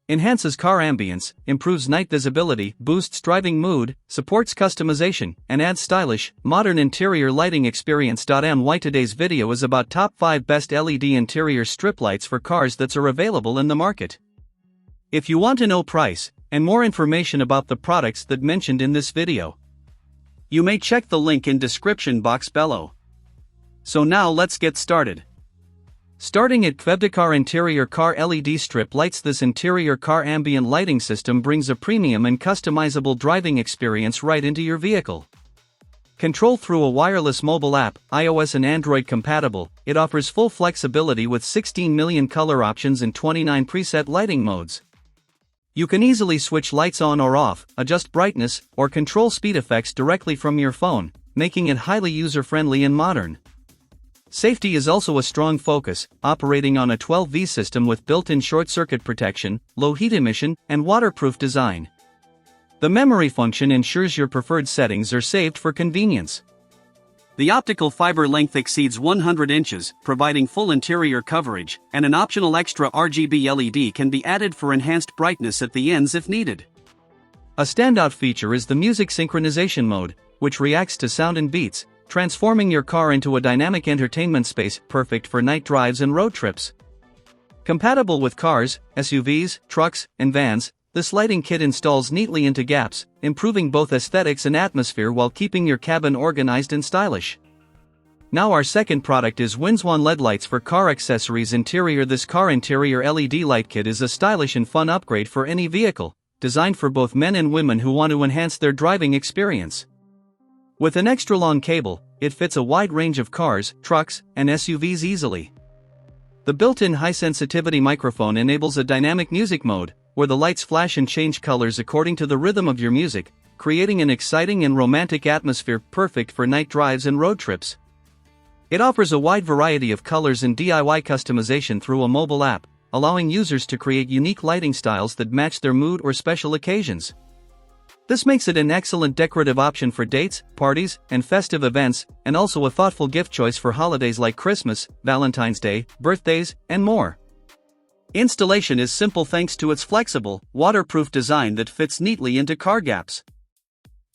Enhances car ambience, improves night visibility, boosts driving mood, supports customization, and adds stylish, modern interior lighting experience. Today's video is about top 5 best LED interior strip lights for cars that are available in the market. If you want to know price and more information about the products that mentioned in this video, you may check the link in description box below. So now let's get started. Starting at Qvevdacar Interior Car LED Strip Lights. This interior car ambient lighting system brings a premium and customizable driving experience right into your vehicle. Controlled through a wireless mobile app, iOS and Android compatible, it offers full flexibility with 16 million color options and 29 preset lighting modes. You can easily switch lights on or off, adjust brightness, or control speed effects directly from your phone, making it highly user-friendly and modern. Safety is also a strong focus, operating on a 12V system with built-in short-circuit protection, low heat emission, and waterproof design. The memory function ensures your preferred settings are saved for convenience. The optical fiber length exceeds 100 inches, providing full interior coverage, and an optional extra RGB LED can be added for enhanced brightness at the ends if needed. A standout feature is the music synchronization mode, which reacts to sound and beats, transforming your car into a dynamic entertainment space, perfect for night drives and road trips. Compatible with cars, SUVs, trucks, and vans, this lighting kit installs neatly into gaps, improving both aesthetics and atmosphere while keeping your cabin organized and stylish. Now our second product is Winswan LED lights for car accessories interior. This car interior LED light kit is a stylish and fun upgrade for any vehicle, designed for both men and women who want to enhance their driving experience. With an extra long cable, it fits a wide range of cars, trucks, and SUVs easily. The built-in high-sensitivity microphone enables a dynamic music mode, where the lights flash and change colors according to the rhythm of your music, creating an exciting and romantic atmosphere perfect for night drives and road trips. It offers a wide variety of colors and DIY customization through a mobile app, allowing users to create unique lighting styles that match their mood or special occasions. This makes it an excellent decorative option for dates, parties, and festive events, and also a thoughtful gift choice for holidays like Christmas, Valentine's Day, birthdays, and more. Installation is simple thanks to its flexible, waterproof design that fits neatly into car gaps.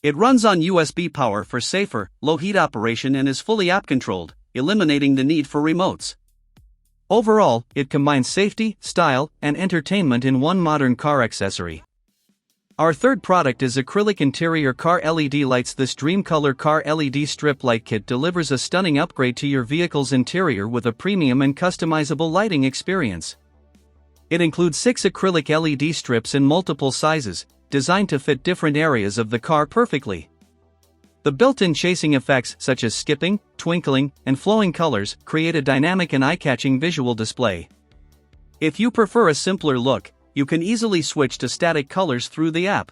It runs on USB power for safer, low-heat operation and is fully app-controlled, eliminating the need for remotes. Overall, it combines safety, style, and entertainment in one modern car accessory. Our third product is acrylic interior car LED lights. This dreamcolor car LED strip light kit delivers a stunning upgrade to your vehicle's interior with a premium and customizable lighting experience. It includes 6 acrylic LED strips in multiple sizes, designed to fit different areas of the car perfectly. The built-in chasing effects such as skipping, twinkling, and flowing colors create a dynamic and eye-catching visual display. If you prefer a simpler look, you can easily switch to static colors through the app.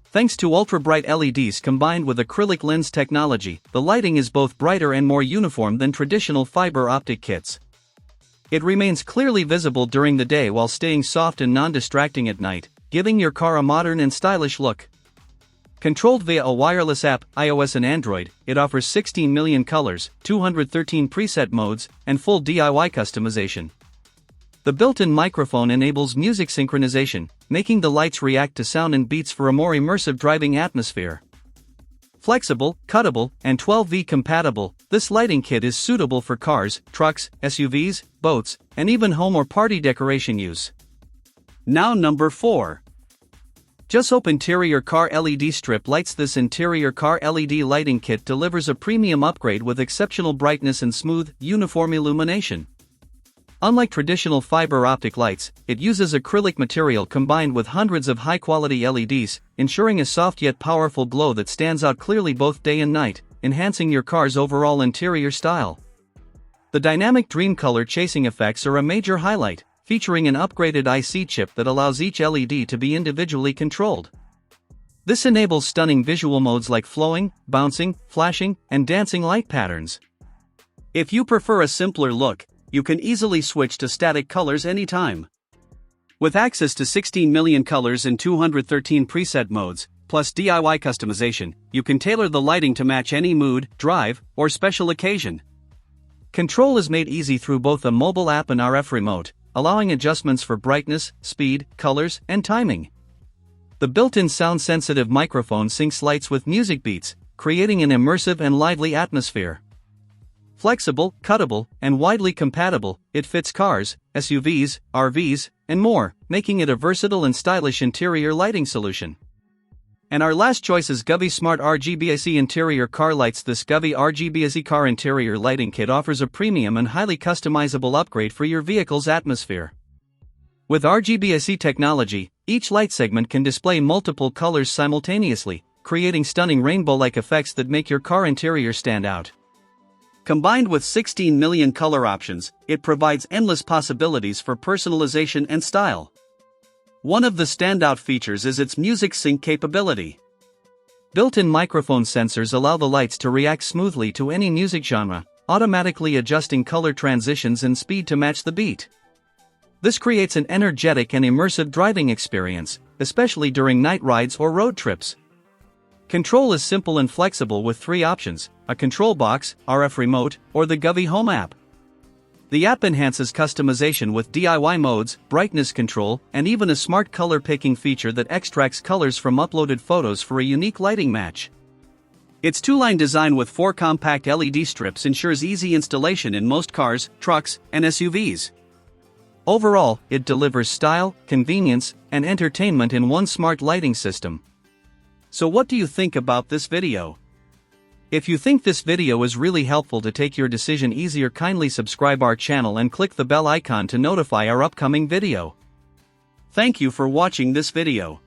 Thanks to ultra-bright LEDs combined with acrylic lens technology, the lighting is both brighter and more uniform than traditional fiber optic kits. It remains clearly visible during the day while staying soft and non-distracting at night, giving your car a modern and stylish look. Controlled via a wireless app, iOS and Android, it offers 16 million colors, 213 preset modes, and full DIY customization. The built-in microphone enables music synchronization, making the lights react to sound and beats for a more immersive driving atmosphere. Flexible, cuttable, and 12V compatible, this lighting kit is suitable for cars, trucks, SUVs, boats, and even home or party decoration use. Now number 4. Jusop Interior Car LED Strip Lights. This interior car LED lighting kit delivers a premium upgrade with exceptional brightness and smooth, uniform illumination. Unlike traditional fiber optic lights, it uses acrylic material combined with hundreds of high-quality LEDs, ensuring a soft yet powerful glow that stands out clearly both day and night, enhancing your car's overall interior style. The dynamic dreamcolor chasing effects are a major highlight, featuring an upgraded IC chip that allows each LED to be individually controlled. This enables stunning visual modes like flowing, bouncing, flashing, and dancing light patterns. If you prefer a simpler look, you can easily switch to static colors anytime. With access to 16 million colors and 213 preset modes, plus DIY customization, you can tailor the lighting to match any mood, drive, or special occasion. Control is made easy through both a mobile app and RF remote, allowing adjustments for brightness, speed, colors, and timing. The built-in sound-sensitive microphone syncs lights with music beats, creating an immersive and lively atmosphere. Flexible, cuttable, and widely compatible, it fits cars, SUVs, RVs, and more, making it a versatile and stylish interior lighting solution. And our last choice is Qvevdacar Smart RGBIC Interior Car Lights. This Qvevdacar RGBIC car interior lighting kit offers a premium and highly customizable upgrade for your vehicle's atmosphere. With RGBIC technology, each light segment can display multiple colors simultaneously, creating stunning rainbow-like effects that make your car interior stand out. Combined with 16 million color options, it provides endless possibilities for personalization and style. One of the standout features is its music sync capability. Built-in microphone sensors allow the lights to react smoothly to any music genre, automatically adjusting color transitions and speed to match the beat. This creates an energetic and immersive driving experience, especially during night rides or road trips. Control is simple and flexible with 3 options: a control box, RF remote, or the Qvevdacar Home app. The app enhances customization with DIY modes, brightness control, and even a smart color picking feature that extracts colors from uploaded photos for a unique lighting match. Its 2-line design with 4 compact LED strips ensures easy installation in most cars, trucks, and SUVs. Overall, it delivers style, convenience, and entertainment in one smart lighting system. So what do you think about this video? If you think this video is really helpful to take your decision easier, kindly subscribe our channel and click the bell icon to notify our upcoming video. Thank you for watching this video.